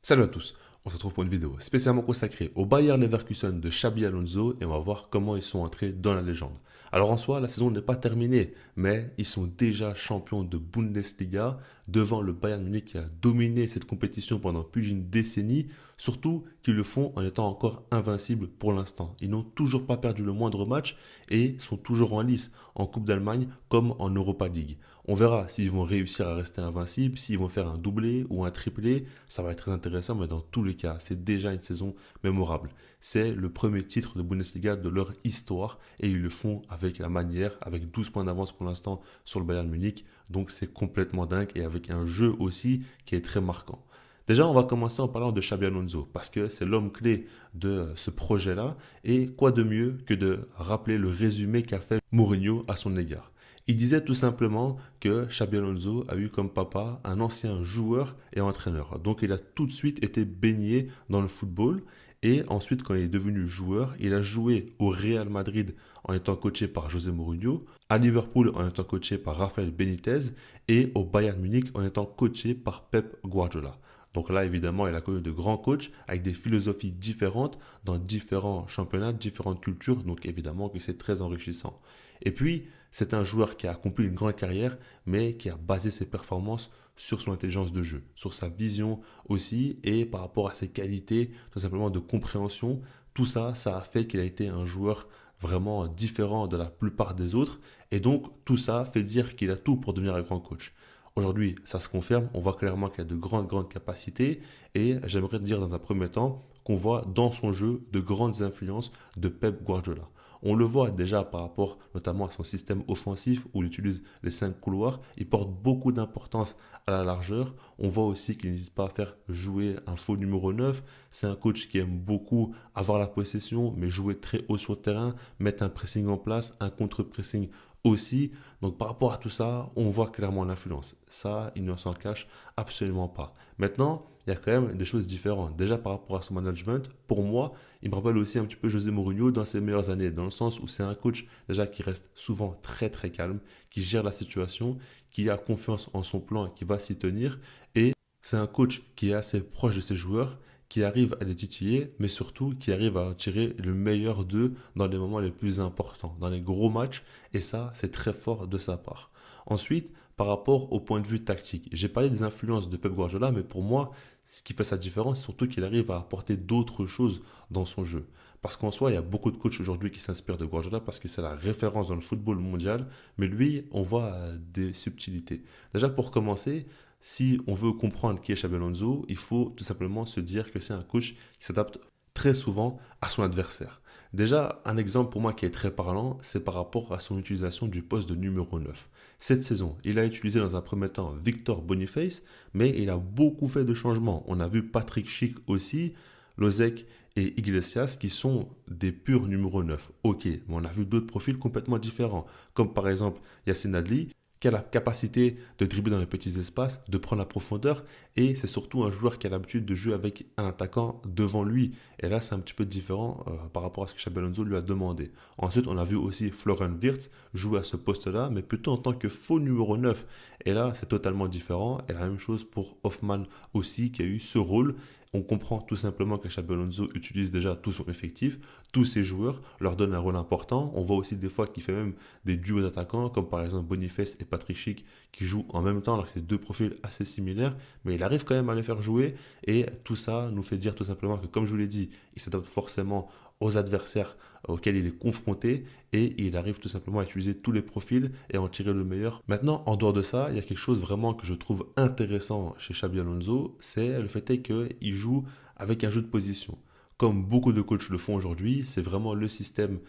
Salut à tous, on se retrouve pour une vidéo spécialement consacrée au Bayer Leverkusen de Xabi Alonso et on va voir comment ils sont entrés dans la légende. Alors en soi, la saison n'est pas terminée, mais ils sont déjà champions de Bundesliga devant le Bayern Munich qui a dominé cette compétition pendant plus d'une décennie, surtout qu'ils le font en étant encore invincibles pour l'instant. Ils n'ont toujours pas perdu le moindre match et sont toujours en lice en Coupe d'Allemagne comme en Europa League. On verra s'ils vont réussir à rester invincibles, s'ils vont faire un doublé ou un triplé, ça va être très intéressant, mais dans tous les cas, c'est déjà une saison mémorable. C'est le premier titre de Bundesliga de leur histoire et ils le font avec la manière, avec 12 points d'avance pour l'instant sur le Bayern Munich, donc c'est complètement dingue et avec un jeu aussi qui est très marquant. Déjà, on va commencer en parlant de Xabi Alonso parce que c'est l'homme clé de ce projet-là et quoi de mieux que de rappeler le résumé qu'a fait Mourinho à son égard. Il disait tout simplement que Xabi Alonso a eu comme papa un ancien joueur et entraîneur. Donc il a tout de suite été baigné dans le football. Et ensuite, quand il est devenu joueur, il a joué au Real Madrid en étant coaché par José Mourinho, à Liverpool en étant coaché par Rafael Benitez et au Bayern Munich en étant coaché par Pep Guardiola. Donc là, évidemment, il a connu de grands coachs avec des philosophies différentes dans différents championnats, différentes cultures. Donc évidemment que c'est très enrichissant. Et puis, c'est un joueur qui a accompli une grande carrière, mais qui a basé ses performances sur son intelligence de jeu, sur sa vision aussi, et par rapport à ses qualités, tout simplement de compréhension. Tout ça, ça a fait qu'il a été un joueur vraiment différent de la plupart des autres. Et donc, tout ça fait dire qu'il a tout pour devenir un grand coach. Aujourd'hui, ça se confirme, on voit clairement qu'il a de grandes capacités et j'aimerais dire dans un premier temps qu'on voit dans son jeu de grandes influences de Pep Guardiola. On le voit déjà par rapport notamment à son système offensif où il utilise les 5 couloirs. Il porte beaucoup d'importance à la largeur. On voit aussi qu'il n'hésite pas à faire jouer un faux numéro 9. C'est un coach qui aime beaucoup avoir la possession, mais jouer très haut sur le terrain, mettre un pressing en place, un contre-pressing aussi. Donc par rapport à tout ça, on voit clairement l'influence. Ça, il ne s'en cache absolument pas. Maintenant, il y a quand même des choses différentes. Déjà par rapport à son management, pour moi, il me rappelle aussi un petit peu José Mourinho dans ses meilleures années, dans le sens où c'est un coach déjà qui reste souvent très calme, qui gère la situation, qui a confiance en son plan et qui va s'y tenir. Et c'est un coach qui est assez proche de ses joueurs, qui arrive à les titiller, mais surtout qui arrive à tirer le meilleur d'eux dans les moments les plus importants, dans les gros matchs, et ça, c'est très fort de sa part. Ensuite, par rapport au point de vue tactique, j'ai parlé des influences de Pep Guardiola, mais pour moi, ce qui fait sa différence, c'est surtout qu'il arrive à apporter d'autres choses dans son jeu. Parce qu'en soi, il y a beaucoup de coachs aujourd'hui qui s'inspirent de Guardiola parce que c'est la référence dans le football mondial, mais lui, on voit des subtilités. Déjà pour commencer, si on veut comprendre qui est Xabi Alonso, il faut tout simplement se dire que c'est un coach qui s'adapte très souvent à son adversaire. Déjà, un exemple pour moi qui est très parlant, c'est par rapport à son utilisation du poste de numéro 9. Cette saison, il a utilisé dans un premier temps Victor Boniface, mais il a beaucoup fait de changements. On a vu Patrick Schick aussi, Lozek et Iglesias qui sont des purs numéro 9. Ok, mais on a vu d'autres profils complètement différents, comme par exemple Yacine Adli, qui a la capacité de dribbler dans les petits espaces, de prendre la profondeur, et c'est surtout un joueur qui a l'habitude de jouer avec un attaquant devant lui. Et là, c'est un petit peu différent par rapport à ce que Xabi Alonso lui a demandé. Ensuite, on a vu aussi Florian Wirtz jouer à ce poste-là, mais plutôt en tant que faux numéro 9. Et là, c'est totalement différent. Et la même chose pour Hoffman aussi, qui a eu ce rôle. On comprend tout simplement que Xabi Alonso utilise déjà tout son effectif, tous ses joueurs, leur donne un rôle important. On voit aussi des fois qu'il fait même des duos d'attaquants, comme par exemple Boniface et Patrick Schick, qui jouent en même temps, alors que c'est deux profils assez similaires, mais il arrive quand même à les faire jouer. Et tout ça nous fait dire tout simplement que, comme je vous l'ai dit, il s'adapte forcément aux adversaires auxquels il est confronté et il arrive tout simplement à utiliser tous les profils et à en tirer le meilleur. Maintenant, en dehors de ça, il y a quelque chose vraiment que je trouve intéressant chez Xabi Alonso, c'est le fait qu'il joue avec un jeu de position. Comme beaucoup de coachs le font aujourd'hui, c'est vraiment le système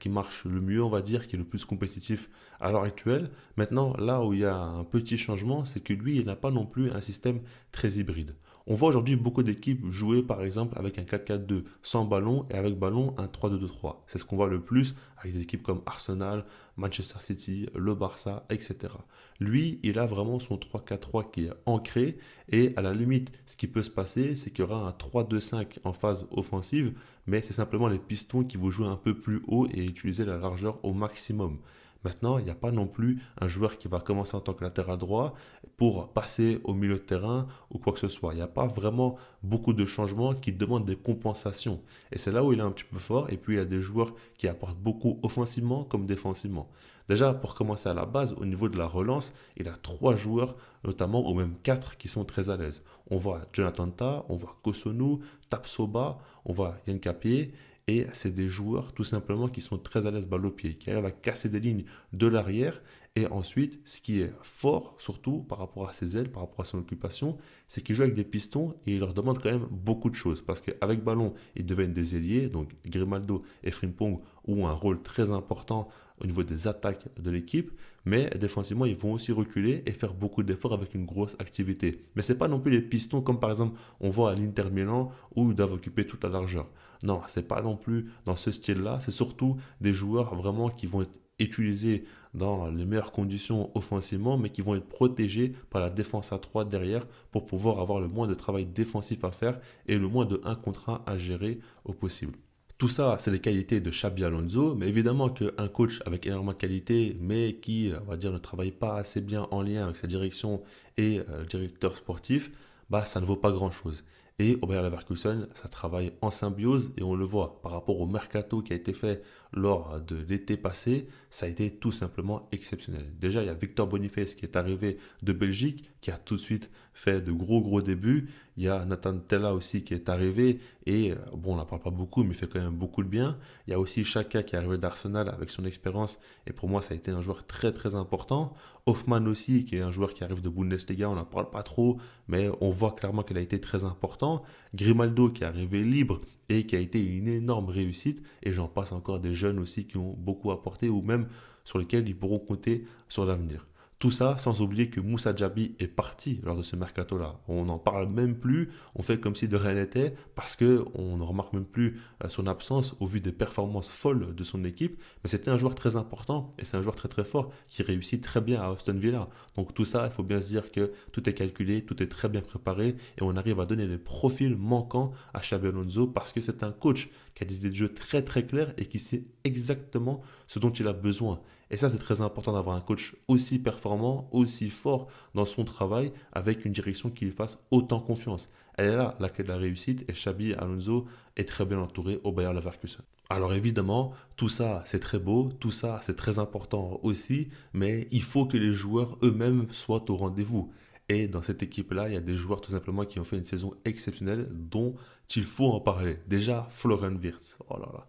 qui marche le mieux, on va dire, qui est le plus compétitif à l'heure actuelle. Maintenant, là où il y a un petit changement, c'est que lui, il n'a pas non plus un système très hybride. On voit aujourd'hui beaucoup d'équipes jouer par exemple avec un 4-4-2 sans ballon et avec ballon un 3-2-2-3. C'est ce qu'on voit le plus avec des équipes comme Arsenal, Manchester City, le Barça, etc. Lui, il a vraiment son 3-4-3 qui est ancré et à la limite, ce qui peut se passer, c'est qu'il y aura un 3-2-5 en phase offensive, mais c'est simplement les pistons qui vont jouer un peu plus haut et utiliser la largeur au maximum. Maintenant, il n'y a pas non plus un joueur qui va commencer en tant que latéral droit pour passer au milieu de terrain ou quoi que ce soit. Il n'y a pas vraiment beaucoup de changements qui demandent des compensations. Et c'est là où il est un petit peu fort. Et puis, il y a des joueurs qui apportent beaucoup offensivement comme défensivement. Déjà, pour commencer à la base, au niveau de la relance, il a trois joueurs, notamment, ou même quatre, qui sont très à l'aise. On voit Jonathan Tah, on voit Kosunu, Tapsoba, on voit Yann Capier. Et c'est des joueurs tout simplement qui sont très à l'aise balle au pied, qui arrivent à casser des lignes de l'arrière. Et ensuite, ce qui est fort, surtout par rapport à ses ailes, par rapport à son occupation, c'est qu'il joue avec des pistons et il leur demande quand même beaucoup de choses. Parce qu'avec ballon, ils deviennent des ailiers, donc Grimaldo et Frimpong ont un rôle très important au niveau des attaques de l'équipe, mais défensivement, ils vont aussi reculer et faire beaucoup d'efforts avec une grosse activité. Mais ce n'est pas non plus les pistons comme par exemple on voit à l'Inter Milan où ils doivent occuper toute la largeur. Non, c'est pas non plus dans ce style-là, c'est surtout des joueurs vraiment qui vont être utilisés dans les meilleures conditions offensivement, mais qui vont être protégés par la défense à 3 derrière pour pouvoir avoir le moins de travail défensif à faire et le moins de 1 contre 1 à gérer au possible. Tout ça, c'est les qualités de Xabi Alonso, mais évidemment qu'un coach avec énormément de qualités, mais qui, on va dire, ne travaille pas assez bien en lien avec sa direction et le directeur sportif, bah, ça ne vaut pas grand-chose. Et au Bayer Leverkusen, ça travaille en symbiose et on le voit par rapport au mercato qui a été fait lors de l'été passé, ça a été tout simplement exceptionnel. Déjà, il y a Victor Boniface qui est arrivé de Belgique, qui a tout de suite fait de gros débuts. Il y a Nathan Tella aussi qui est arrivé et bon, on n'en parle pas beaucoup, mais il fait quand même beaucoup de bien. Il y a aussi Xhaka qui est arrivé d'Arsenal avec son expérience et pour moi, ça a été un joueur très important. Hoffman aussi, qui est un joueur qui arrive de Bundesliga, on n'en parle pas trop, mais on voit clairement qu'il a été très important. Grimaldo qui est arrivé libre et qui a été une énorme réussite. Et j'en passe encore des jeunes aussi qui ont beaucoup apporté ou même sur lesquels ils pourront compter sur l'avenir. Tout ça sans oublier que Moussa Diaby est parti lors de ce mercato-là. On n'en parle même plus, on fait comme si de rien n'était parce qu'on ne remarque même plus son absence au vu des performances folles de son équipe. Mais c'était un joueur très important et c'est un joueur très fort qui réussit très bien à Aston Villa. Donc tout ça, il faut bien se dire que tout est calculé, tout est très bien préparé et on arrive à donner les profils manquants à Xabi Alonso parce que c'est un coach qui a des idées de jeu très claires et qui sait exactement ce dont il a besoin. Et ça, c'est très important d'avoir un coach aussi performant, aussi fort dans son travail, avec une direction qui lui fasse autant confiance. Elle est là, la clé de la réussite, et Xabi Alonso est très bien entouré au Bayer Leverkusen. Alors évidemment, tout ça, c'est très beau, tout ça, c'est très important aussi, mais il faut que les joueurs eux-mêmes soient au rendez-vous. Et dans cette équipe-là, il y a des joueurs tout simplement qui ont fait une saison exceptionnelle dont il faut en parler. Déjà, Florian Wirtz. Oh là là.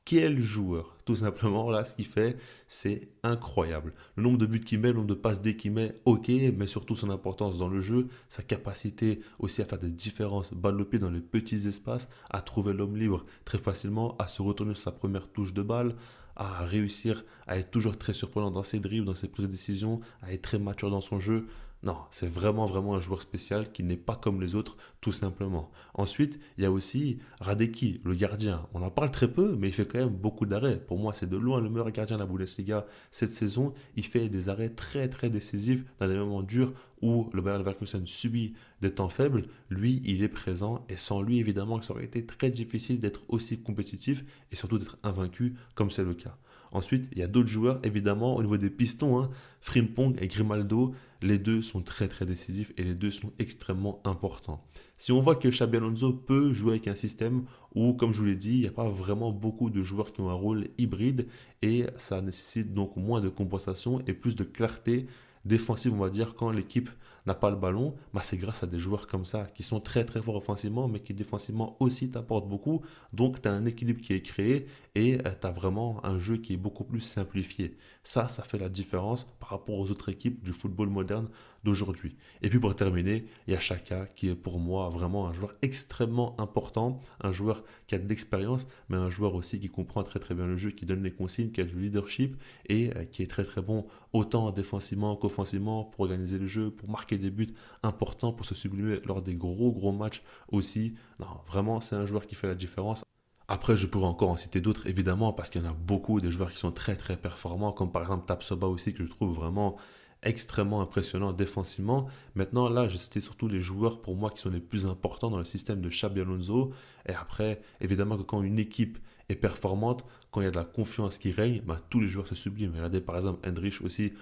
Quel joueur, tout simplement, là, ce qu'il fait, c'est incroyable. Le nombre de buts qu'il met, le nombre de passes D qu'il met, ok, mais surtout son importance dans le jeu, sa capacité aussi à faire des différences, balle au pied dans les petits espaces, à trouver l'homme libre très facilement, à se retourner sur sa première touche de balle, à réussir à être toujours très surprenant dans ses dribbles, dans ses prises de décision, à être très mature dans son jeu. Non, c'est vraiment un joueur spécial qui n'est pas comme les autres, tout simplement. Ensuite, il y a aussi Radeki, le gardien. On en parle très peu, mais il fait quand même beaucoup d'arrêts. Pour moi, c'est de loin le meilleur gardien de la Bundesliga cette saison. Il fait des arrêts très décisifs dans des moments durs où le Bayer Leverkusen subit des temps faibles. Lui, il est présent et sans lui, évidemment, ça aurait été très difficile d'être aussi compétitif et surtout d'être invaincu comme c'est le cas. Ensuite, il y a d'autres joueurs, évidemment, au niveau des pistons, hein, Frimpong et Grimaldo, les deux sont très décisifs et les deux sont extrêmement importants. Si on voit que Xabi Alonso peut jouer avec un système où, comme je vous l'ai dit, il n'y a pas vraiment beaucoup de joueurs qui ont un rôle hybride et ça nécessite donc moins de compensation et plus de clarté défensive, on va dire, quand l'équipe n'a pas le ballon, bah c'est grâce à des joueurs comme ça qui sont très forts offensivement, mais qui défensivement aussi t'apportent beaucoup. Donc, tu as un équilibre qui est créé et tu as vraiment un jeu qui est beaucoup plus simplifié. Ça fait la différence par rapport aux autres équipes du football moderne d'aujourd'hui. Et puis pour terminer, il y a Xhaka qui est pour moi vraiment un joueur extrêmement important, un joueur qui a de l'expérience, mais un joueur aussi qui comprend très bien le jeu, qui donne les consignes, qui a du leadership et qui est très bon autant défensivement qu'offensivement pour organiser le jeu, pour marquer des buts importants, pour se sublimer lors des gros matchs aussi. Non, vraiment, c'est un joueur qui fait la différence. Après, je pourrais encore en citer d'autres, évidemment, parce qu'il y en a beaucoup, des joueurs qui sont très performants, comme par exemple Tapsoba aussi, que je trouve vraiment extrêmement impressionnant défensivement. Maintenant, là, j'ai cité surtout les joueurs pour moi qui sont les plus importants dans le système de Xabi Alonso. Et après, évidemment que quand une équipe est performante, quand il y a de la confiance qui règne, bah, tous les joueurs se subliment. Regardez par exemple Hendrich aussi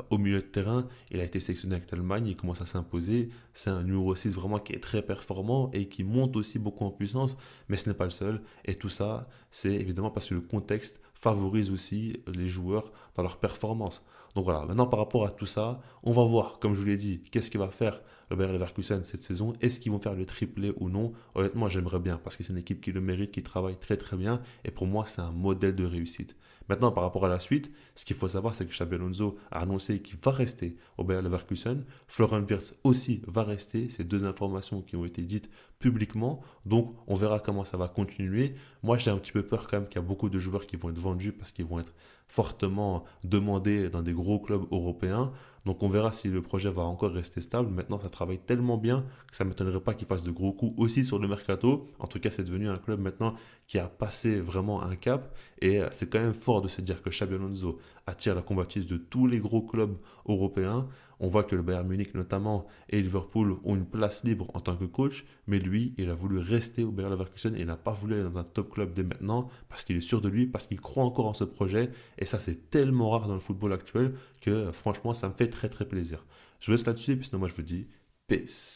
au milieu de terrain, il a été sélectionné avec l'Allemagne, il commence à s'imposer. C'est un numéro 6 vraiment qui est très performant et qui monte aussi beaucoup en puissance, mais ce n'est pas le seul. Et tout ça, c'est évidemment parce que le contexte favorise aussi les joueurs dans leur performance. Donc voilà, maintenant par rapport à tout ça, on va voir, comme je vous l'ai dit, qu'est-ce qu'il va faire le Bayer Leverkusen cette saison. Est-ce qu'ils vont faire le triplé ou non? Honnêtement, j'aimerais bien parce que c'est une équipe qui le mérite, qui travaille très très bien et pour moi, c'est un modèle de réussite. Maintenant, par rapport à la suite, ce qu'il faut savoir, c'est que Xabi Alonso a annoncé qu'il va rester au Bayer Leverkusen. Florian Wirtz aussi va rester. Ces deux informations qui ont été dites publiquement. Donc, on verra comment ça va continuer. Moi, j'ai un petit peu peur quand même qu'il y a beaucoup de joueurs qui vont être vendus parce qu'ils vont être fortement demandés dans des gros clubs européens. Donc, on verra si le projet va encore rester stable. Maintenant, ça travaille tellement bien que ça ne m'étonnerait pas qu'il fasse de gros coups aussi sur le mercato. En tout cas, c'est devenu un club maintenant qui a passé vraiment un cap. Et c'est quand même fort de se dire que Xabi Alonso attire la convoitise de tous les gros clubs européens. On voit que le Bayern Munich notamment et Liverpool ont une place libre en tant que coach, mais lui, il a voulu rester au Bayern Leverkusen et il n'a pas voulu aller dans un top club dès maintenant parce qu'il est sûr de lui, parce qu'il croit encore en ce projet. Et ça, c'est tellement rare dans le football actuel que franchement, ça me fait très très plaisir. Je vous laisse là-dessus et puis sinon moi je vous dis peace.